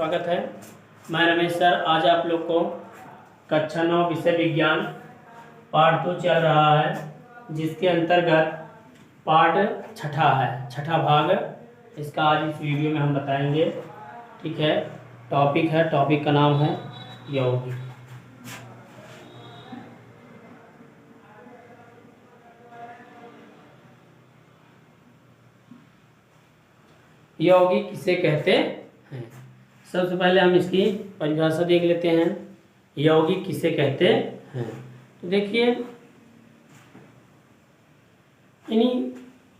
स्वागत है। मैं रमेश सर। आज आप लोग को कक्षा 9 विषय विज्ञान पाठ 2 चल रहा है, जिसके अंतर्गत पाठ छठा है, छठा भाग इसका आज इस वीडियो में हम बताएंगे। ठीक है, टॉपिक का नाम है यौगिक। यौगिक किसे कहते हैं? सबसे पहले हम इसकी परिभाषा देख लेते हैं। यौगिक किसे कहते हैं? तो देखिए,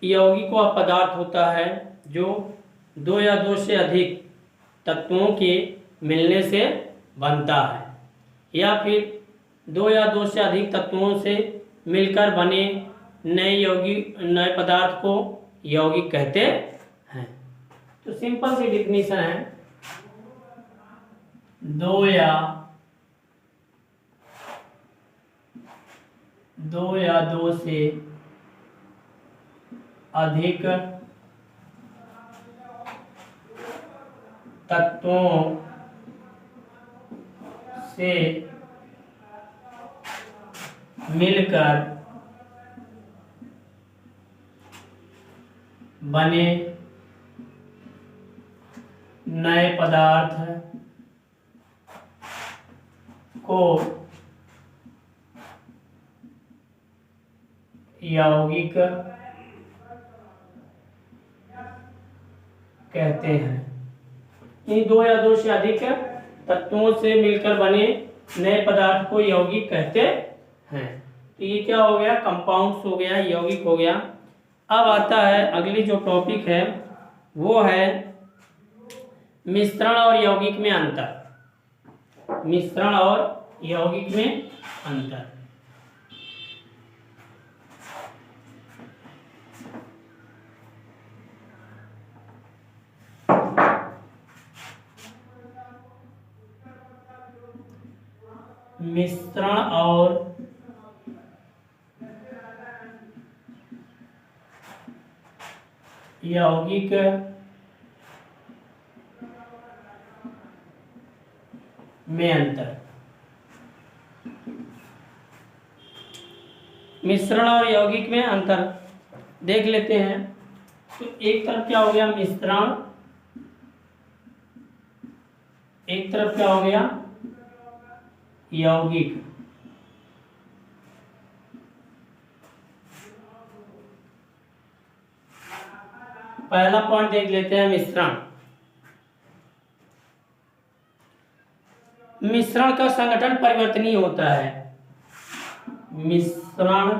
यौगिक वह पदार्थ होता है जो 2 या 2 से अधिक तत्वों के मिलने से बनता है, या फिर 2 या 2 से अधिक तत्वों से मिलकर बने नए पदार्थ को यौगिक कहते हैं। तो सिंपल सी डिफिनीशन है, 2 या 2 से अधिक तत्वों से मिलकर बने नए पदार्थ को यौगिक कहते हैं। इन 2 या 2 से अधिक तत्वों से मिलकर बने नए पदार्थ को यौगिक कहते हैं। तो ये क्या हो गया? कंपाउंड्स हो गया, यौगिक हो गया। अब आता है अगली जो टॉपिक है, वो है मिश्रण और यौगिक में अंतर। मिश्रण और यौगिक में अंतर। मिश्रण और यौगिक में अंतर। मिश्रण और यौगिक में अंतर देख लेते हैं। तो एक तरफ क्या हो गया? मिश्रण। एक तरफ क्या हो गया? यौगिक। पहला पॉइंट देख लेते हैं, मिश्रण। मिश्रण का संगठन परिवर्तनीय होता है। मिश्रण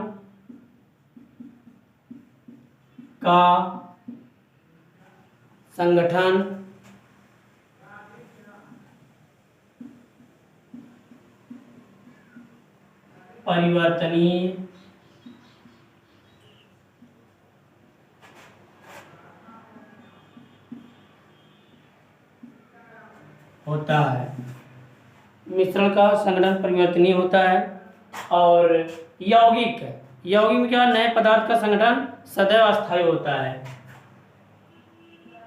का संगठन परिवर्तनीय होता है। मिश्रण का संगठन परिवर्तनीय होता है। और यौगिक में क्या? नए पदार्थ का संगठन सदैव अस्थायी होता है।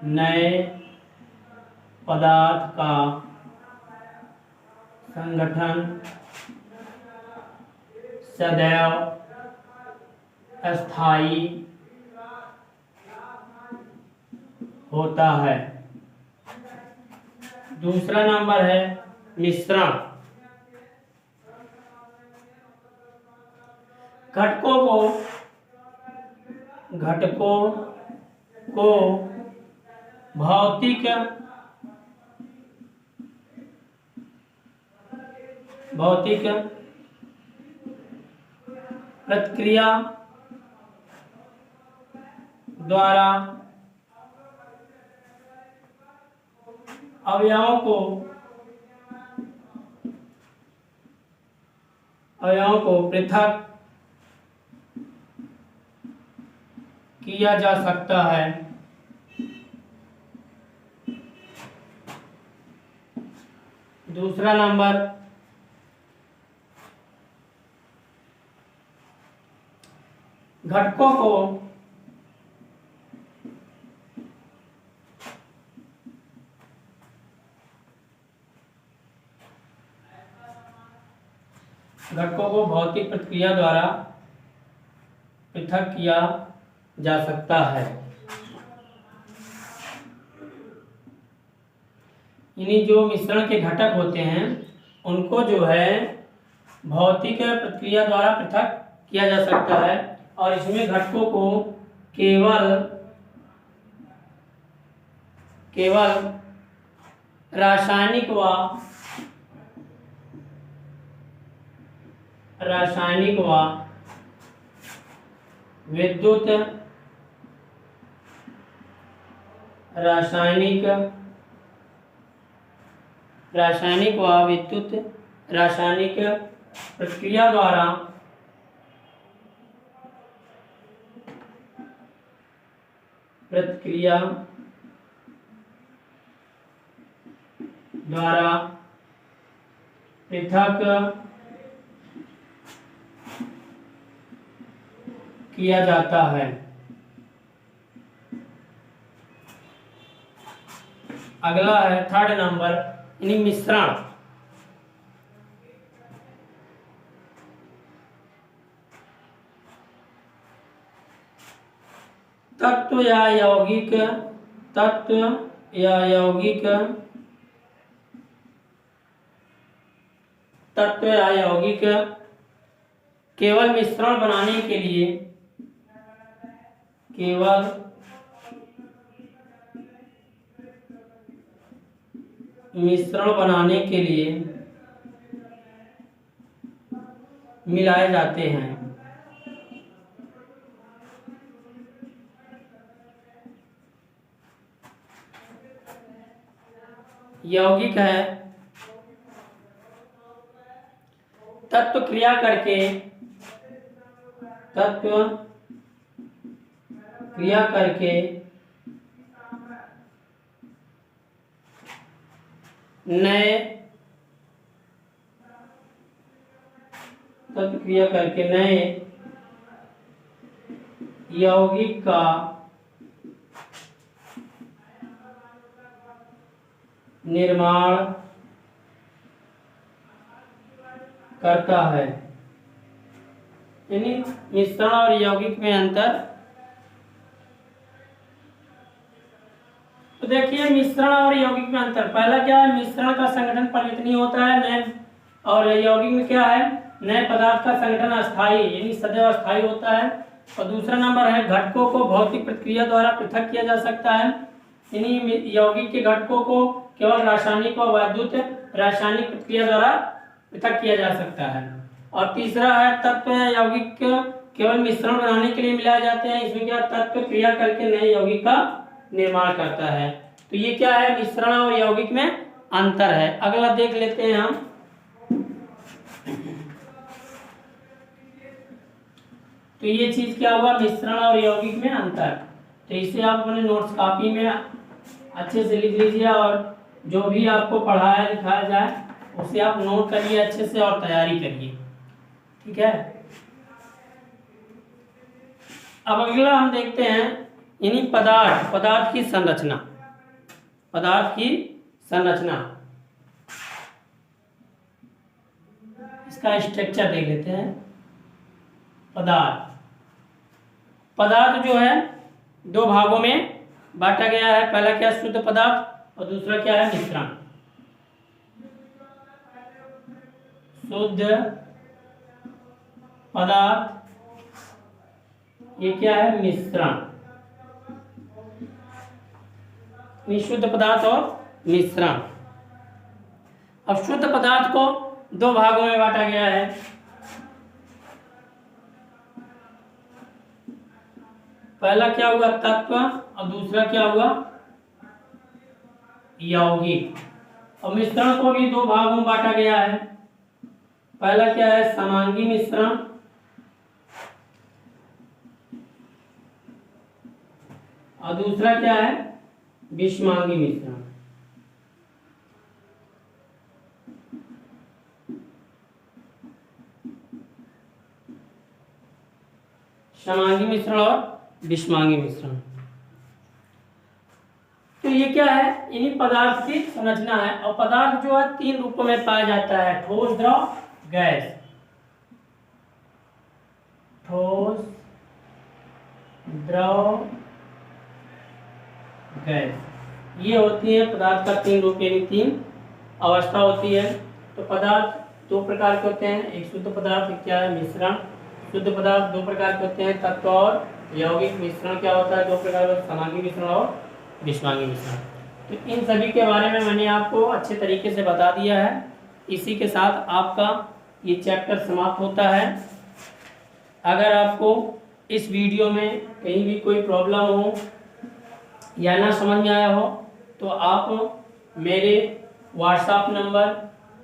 नए पदार्थ का संगठन सदैव अस्थायी होता है। दूसरा नंबर है मिश्रण। घटकों को भौतिक प्रतिक्रिया द्वारा अवयवों को पृथक किया जा सकता है। दूसरा नंबर घटकों को घटकों को भौतिक प्रतिक्रिया द्वारा पृथक किया जा सकता है। यानी जो मिश्रण के घटक होते हैं उनको जो है भौतिक प्रक्रिया द्वारा पृथक किया जा सकता है, और इसमें घटकों को केवल रासायनिक व विद्युत रासायनिक प्रक्रिया द्वारा पृथक किया जाता है। अगला है थर्ड नंबर, यानी मिश्रण। तत्व या यौगिक केवल मिश्रण बनाने के लिए मिलाए जाते हैं। यौगिक है तत्व क्रिया करके नए यौगिक का निर्माण करता है। यानी मिश्रण और यौगिक में अंतर। तो देखिए मिश्रण और यौगिक में अंतर। पहला क्या है, मिश्रण का संगठन परिवर्तनीय होता है नए, और यौगिक में क्या है, नए पदार्थ का संगठन अस्थायी यानी सदैव अस्थायी होता है। और दूसरा नंबर है घटकों को भौतिक प्रक्रिया द्वारा पृथक किया जा सकता है। यानी यौगिक के घटकों को केवल रासायनिक और वैद्युत रासायनिक प्रक्रिया द्वारा पृथक किया जा सकता है। और तीसरा है तत्व या यौगिक केवल मिश्रण बनाने के लिए मिलाए जाते हैं। इसमें क्या, तत्व क्रिया करके नए यौगिक का निर्माण करता है। तो ये क्या है, मिश्रण और यौगिक में अंतर है। अगला देख लेते हैं हम। तो ये चीज क्या हुआ, मिश्रण और यौगिक में अंतर। तो इसे आप अपने नोट्स कॉपी में अच्छे से लिख लीजिए, और जो भी आपको पढ़ाया लिखाया जाए उसे आप नोट करिए अच्छे से और तैयारी करिए, ठीक है। अब अगला हम देखते हैं, यानी पदार्थ की संरचना। इसका स्ट्रक्चर देख लेते हैं। पदार्थ जो है दो भागों में बांटा गया है। पहला क्या, शुद्ध पदार्थ, और दूसरा क्या है, मिश्रण। शुद्ध पदार्थ, ये क्या है, मिश्रण। शुद्ध पदार्थ और मिश्रण। अब शुद्ध पदार्थ को दो भागों में बांटा गया है। पहला क्या हुआ, तत्व, और दूसरा क्या हुआ, यौगिक। और मिश्रण को भी दो भागों में बांटा गया है। पहला क्या है, समांगी मिश्रण, और दूसरा क्या है, विषमांगी मिश्रण। समांगी मिश्रण और विषमांगी मिश्रण। तो ये क्या है, इन्हीं पदार्थ की संरचना है। और पदार्थ जो है तीन रूपों में पाया जाता है, ठोस, द्रव, गैस। ठोस, द्रव, गैस। ये होती है पदार्थ का 3 रूप यानी 3 अवस्था होती है। तो पदार्थ 2 प्रकार के होते हैं, एक शुद्ध पदार्थ, एक क्या है मिश्रण। शुद्ध पदार्थ 2 प्रकार के होते हैं, तत्व और यौगिक। मिश्रण क्या होता है 2 प्रकार का, समांगी मिश्रण और विषमांगी मिश्रण। तो इन सभी के बारे में मैंने आपको अच्छे तरीके से बता दिया है। इसी के साथ आपका ये चैप्टर समाप्त होता है। अगर आपको इस वीडियो में कहीं भी कोई प्रॉब्लम हो या ना समझ में आया हो तो आप मेरे व्हाट्सएप नंबर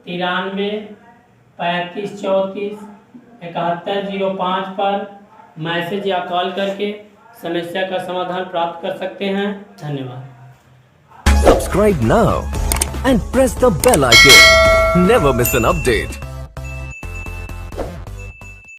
93 35 34 7105 पर मैसेज या कॉल करके समस्या का समाधान प्राप्त कर सकते हैं। धन्यवाद। Subscribe now and press the bell icon. Never miss an update.